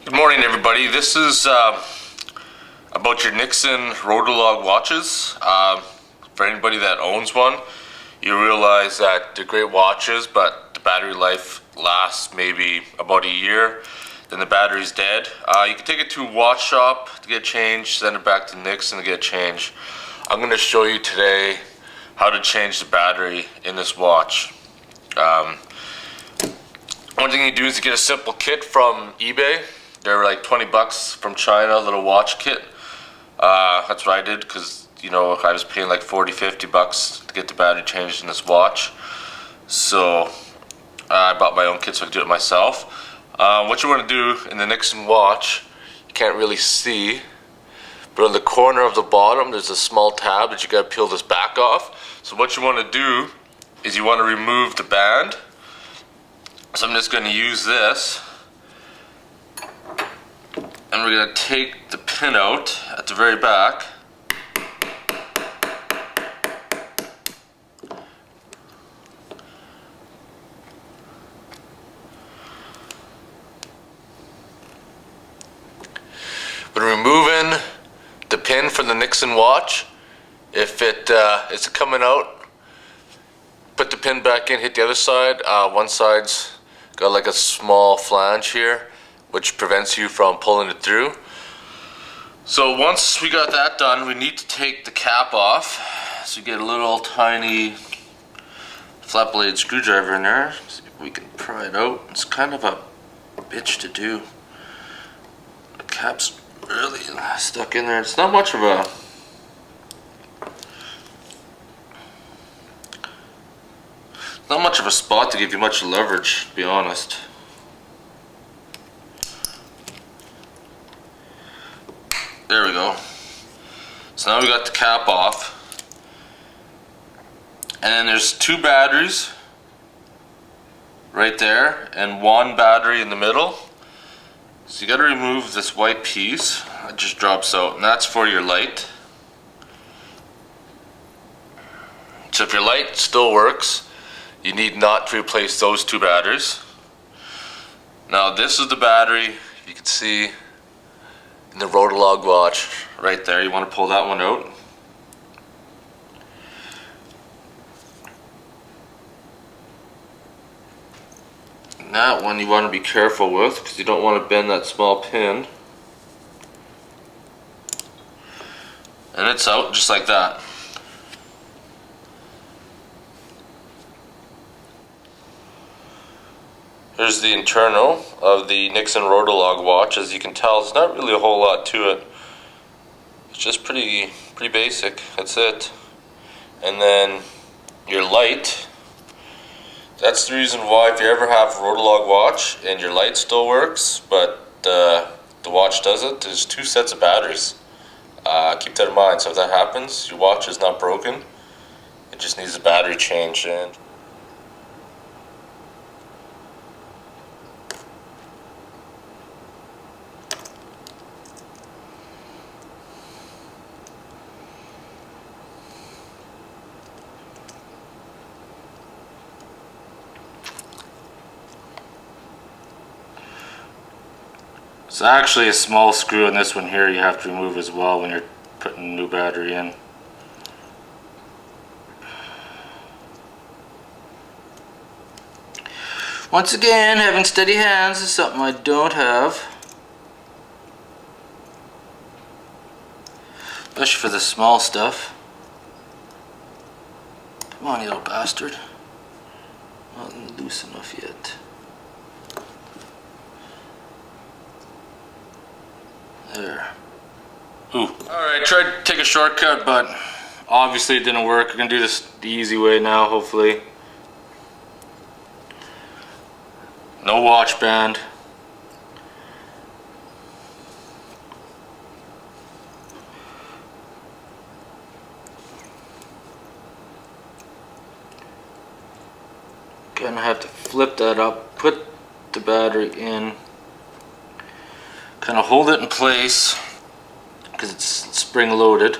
Good morning, everybody. This is about your Nixon Rotolog watches. For anybody that owns one, you realize that they're great watches, but the battery life lasts maybe about a year. Then the battery's dead. You can take it to a watch shop to get changed, send it back to Nixon to get changed. I'm going to show you today how to change the battery in this watch. One thing you do is you get a simple kit from eBay. They're like 20 bucks from China, a little watch kit. That's what I did because, you know, I was paying like 40, 50 bucks to get the battery changed in this watch. So I bought my own kit so I could do it myself. What you want to do in the Nixon watch, you can't really see, but on the corner of the bottom there's a small tab that you got to peel this back off. So what you want to do is you want to remove the band. So I'm just going to use this. And we're going to take the pin out at the very back. When removing the pin from the Nixon watch, if it is coming out, put the pin back in, hit the other side. One side's got like a small flange here, which prevents you from pulling it through. So once we got that done, we need to take the cap off. So you get a little tiny flat blade screwdriver in there. See if we can pry it out. It's kind of a bitch to do. The cap's really stuck in there. It's not much of a spot to give you much leverage, to be honest. There we go. So now we got the cap off. And then there's two batteries right there and one battery in the middle. So you got to remove this white piece. It just drops out, and that's for your light. So if your light still works, you need not to replace those two batteries. Now this is the battery, you can see in the Rotolog watch right there. You want to pull that one out. And that one you want to be careful with because you don't want to bend that small pin. And it's out just like that. Here's the internal of the Nixon Rotolog watch. As you can tell, it's not really a whole lot to it. It's just pretty basic. That's it. And then your light. That's the reason why if you ever have a Rotolog watch and your light still works, but the watch doesn't, there's two sets of batteries. Keep that in mind. So if that happens, your watch is not broken. It just needs a battery change. And it's actually a small screw in this one here you have to remove as well when you're putting a new battery in. Once again, having steady hands is something I don't have. Especially for the small stuff. Come on, you little bastard. Not loose enough yet. There. Ooh. Alright, tried to take a shortcut, but obviously it didn't work. We're gonna do this the easy way now, hopefully. No watch band. Gonna have to flip that up, put the battery in, kind of hold it in place because it's spring loaded.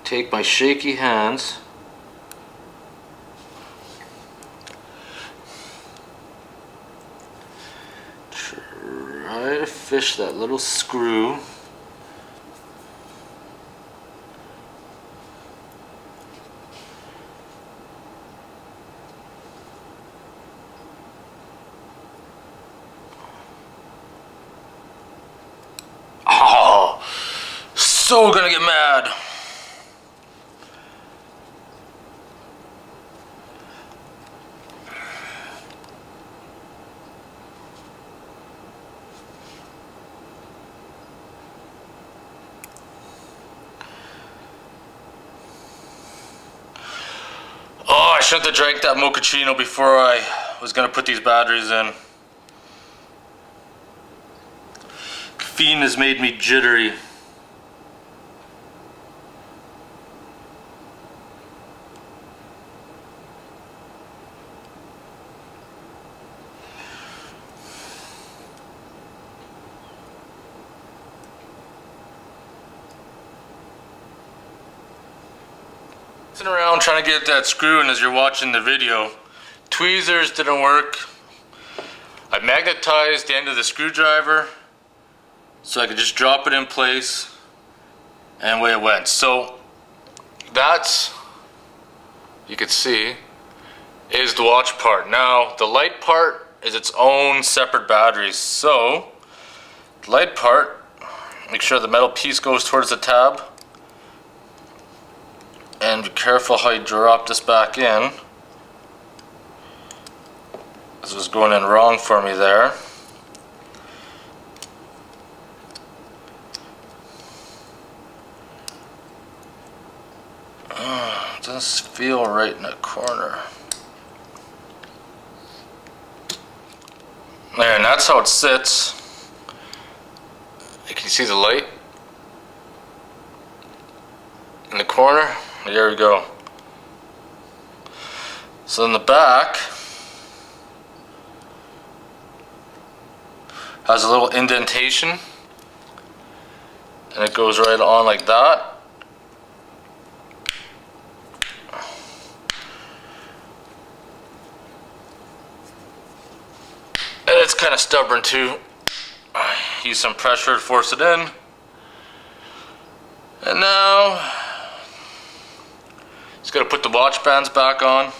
Take my shaky hands fish that little screw. Oh, so gonna get mad. Oh, I shouldn't have drank that mochaccino before I was gonna put these batteries in. Caffeine has made me jittery. Sitting around trying to get that screw in as you're watching the video. Tweezers didn't work. I magnetized the end of the screwdriver so I could just drop it in place, and away it went. So that's, you can see, is the watch part. Now the light part is its own separate batteries. So the light part, make sure the metal piece goes towards the tab. And be careful how you drop this back in. This was going in wrong for me there. It doesn't feel right in that corner. There, and that's how it sits. You can see the light in the corner. There we go. So in the back has a little indentation, and it goes right on like that. And it's kind of stubborn too. Use some pressure to force it in. And now just gotta put the watch bands back on.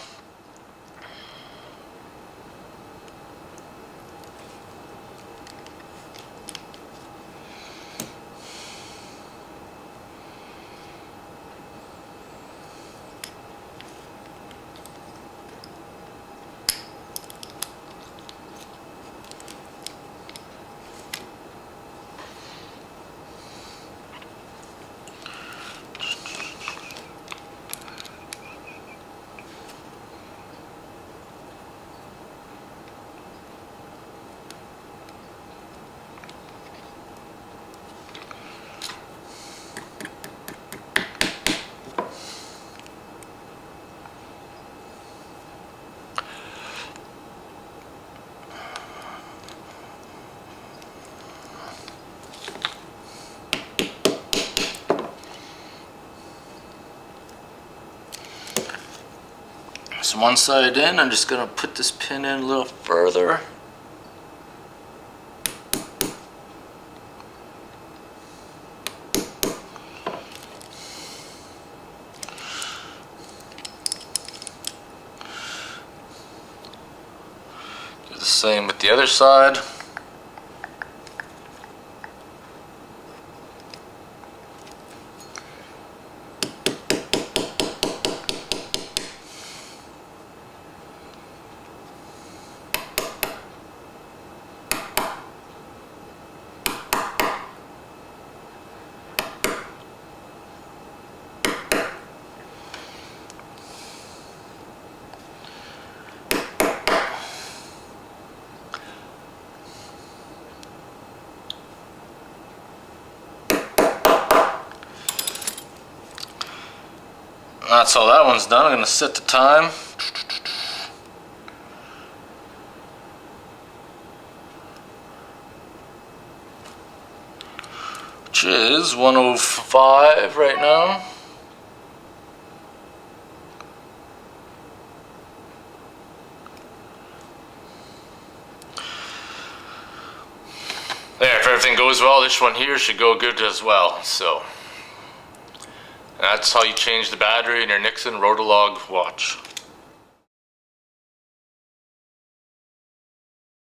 So one side in, I'm just gonna put this pin in a little further. Do the same with the other side. That's all that one's done. I'm going to set the time. Which is 1:05 right now. There, everything goes well, this one here should go good as well. So that's how you change the battery in your Nixon Rotolog watch.